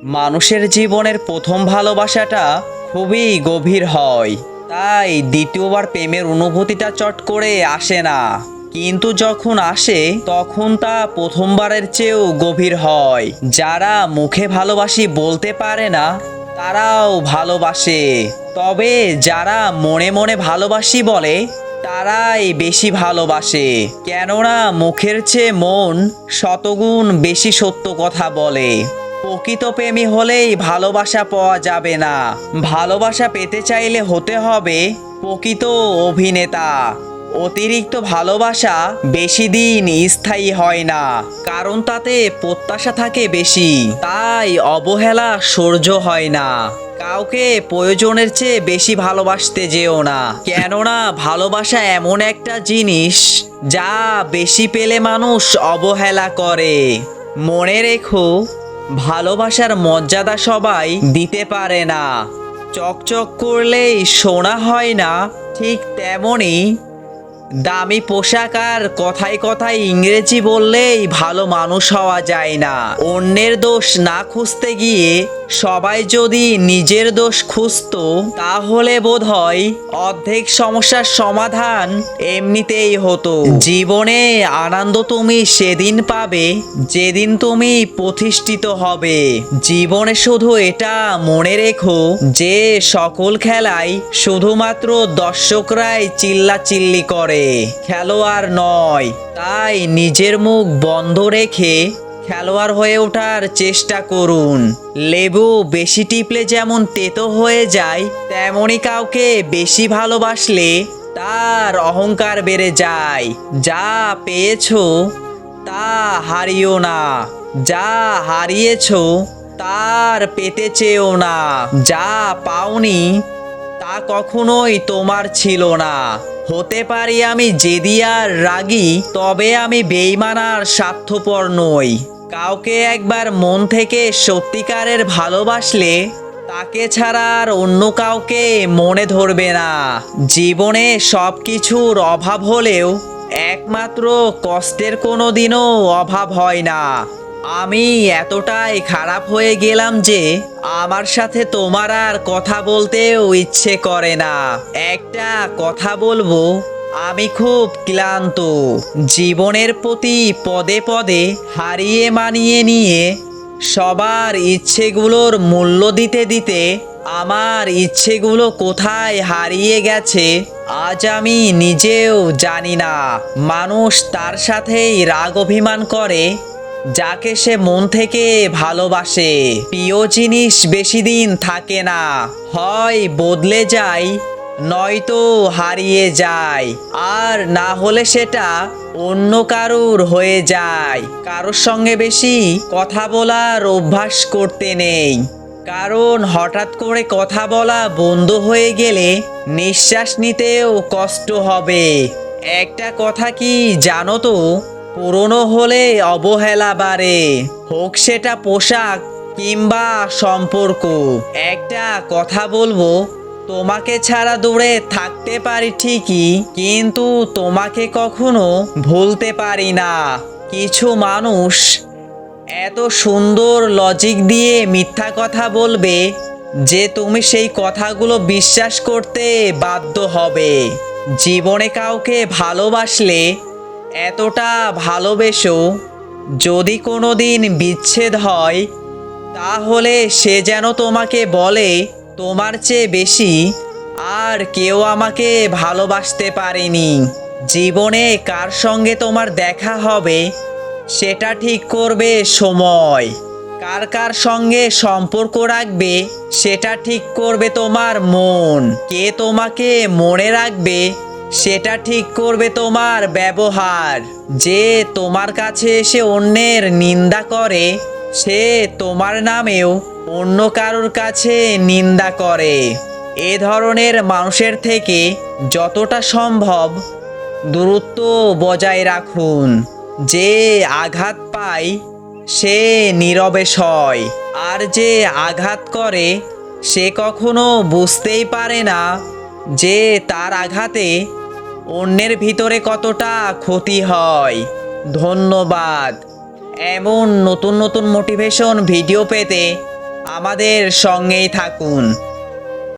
মানুষের জীবনের প্রথম ভালোবাসাটা খুবই গভীর হয়, তাই দ্বিতীয়বার প্রেমের অনুভূতিটা চট করে আসে না। কিন্তু যখন আসে তখন তা প্রথমবারের চেয়েও গভীর হয়। যারা মুখে ভালোবাসি বলতে পারে না তারাও ভালোবাসে, তবে যারা মনে মনে ভালোবাসি বলে তারাই বেশি ভালোবাসে। কেননা মুখের চেয়ে মন শতগুণ বেশি সত্য কথা বলে। প্রকৃত প্রেমী হলেই ভালোবাসা পাওয়া যাবে না, ভালোবাসা পেতে চাইলে হতে হবে প্রকৃত অভিনেতা। অতিরিক্ত ভালোবাসা বেশি দিন স্থায়ী হয় না, কারণ তাতে প্রত্যাশা থাকে বেশি, তাই অবহেলা সহ্য হয় না। কাউকে প্রয়োজনের চেয়ে বেশি ভালোবাসতে যেও না, কেননা ভালোবাসা এমন একটা জিনিস যা বেশি পেলে মানুষ অবহেলা করে। মনে রেখো, ভালোবাসার মর্যাদা সবাই দিতে পারে না। চকচক করলেই সোনা হয় না, ঠিক তেমনই দামি পোশাক আর কথায় কথায় ইংরেজি বললেই ভালো মানুষ হওয়া যায় না। অন্যের দোষ না খুঁজতে গিয়ে সবাই যদি নিজের দোষ খুঁজতো তাহলে বোধহয় অর্ধেক সমস্যার সমাধান এমনিতেই হতো। জীবনে আনন্দ তুমি সেদিন পাবে যেদিন তুমি প্রতিষ্ঠিত হবে। জীবনে শুধু এটা মনে রেখো যে সকল খেলায় শুধুমাত্র দর্শকরাই চিল্লাচিল্লি করে, খেলোয়াড় নয়। তাই নিজের মুখ বন্ধ রেখে খেলোয়াড় হয়ে ওঠার চেষ্টা করুন। লেবু বেশি টিপলে যেমন তেতো হয়ে যায়, তেমনি কাউকে বেশি ভালোবাসলে তার অহংকার বেড়ে যায়। যা পেয়েছো তা হারিও না, যা হারিয়েছো তার পেতে চেয়েও না। যা পাওনি তা কখনোই তোমার ছিল না। হতে পারি আমি জেদি আর রাগী, তবে আমি বেঈমান আর স্বার্থপর নই। কাউকে একবার মন থেকে সত্যিকারের ভালোবাসলে তাকে ছাড়া আর অন্য কাউকে মনে ধরবে না। জীবনে সব কিছুর অভাব হলেও একমাত্র কষ্টের কোনো দিনও অভাব হয় না। আমি এতটাই খারাপ হয়ে গেলাম যে আমার সাথে তোমার আর কথা বলতেও ইচ্ছে করে না। একটা কথা বলবো, আমি খুব ক্লান্ত। জীবনের প্রতি পদে পদে হারিয়ে মানিয়ে নিয়ে সবার ইচ্ছেগুলোর মূল্য দিতে দিতে আমার ইচ্ছেগুলো কোথায় হারিয়ে গেছে আজ আমি নিজেও জানি না। মানুষ তার সাথেই রাগ অভিমান করে যাকে সে মন থেকে ভালোবাসে। প্রিয় জিনিস বেশি দিন থাকে না, হয় বদলে যায় নয়তো হারিয়ে যায়, আর না হলে সেটা অন্য কারুর হয়ে যায়। কারোর সঙ্গে বেশি কথা বলার অভ্যাস করতে নেই, কারণ হঠাৎ করে কথা বলা বন্ধ হয়ে গেলে নিঃশ্বাস নিতেও কষ্ট হবে। একটা কথা কি জানো তো, পুরনো হলে অবহেলা বাড়ে, হোক সেটা পোশাক কিংবা সম্পর্ক। একটা কথা বলবো, তোমাকে ছাড়া দূরে থাকতে পারি ঠিকই, কিন্তু তোমাকে কখনো ভুলতে পারি না। কিছু মানুষ এত সুন্দর লজিক দিয়ে মিথ্যা কথা বলবে যে তুমি সেই কথাগুলো বিশ্বাস করতে বাধ্য হবে। জীবনে কাউকে ভালোবাসলে এতটা ভালোবেসো, যদি কোনো দিন বিচ্ছেদ হয় তাহলে সে যেন তোমাকে বলে তোমার চেয়ে বেশি আর কেউ আমাকে ভালোবাসতে পারেনি। জীবনে কার সঙ্গে তোমার দেখা হবে সেটা ঠিক করবে সময়, কার কার সঙ্গে সম্পর্ক রাখবে সেটা ঠিক করবে তোমার মন, কে তোমাকে মনে রাখবে সেটা ঠিক করবে তোমার ব্যবহার। যে তোমার কাছে এসে অন্যের নিন্দা করে সে তোমার নামেও অন্য কারোর কাছে নিন্দা করে। এ ধরনের মানুষের থেকে যতটা সম্ভব দূরত্ব বজায় রাখুন। যে আঘাত পায় সে নীরবে সয়, আর যে আঘাত করে সে কখনো বুঝতেই পারে না যে তার আঘাতে অন্যের ভিতরে কতটা ক্ষতি হয়। ধন্যবাদ। এমন নতুন নতুন মোটিভেশন ভিডিও পেতে আমাদের সঙ্গেই থাকুন।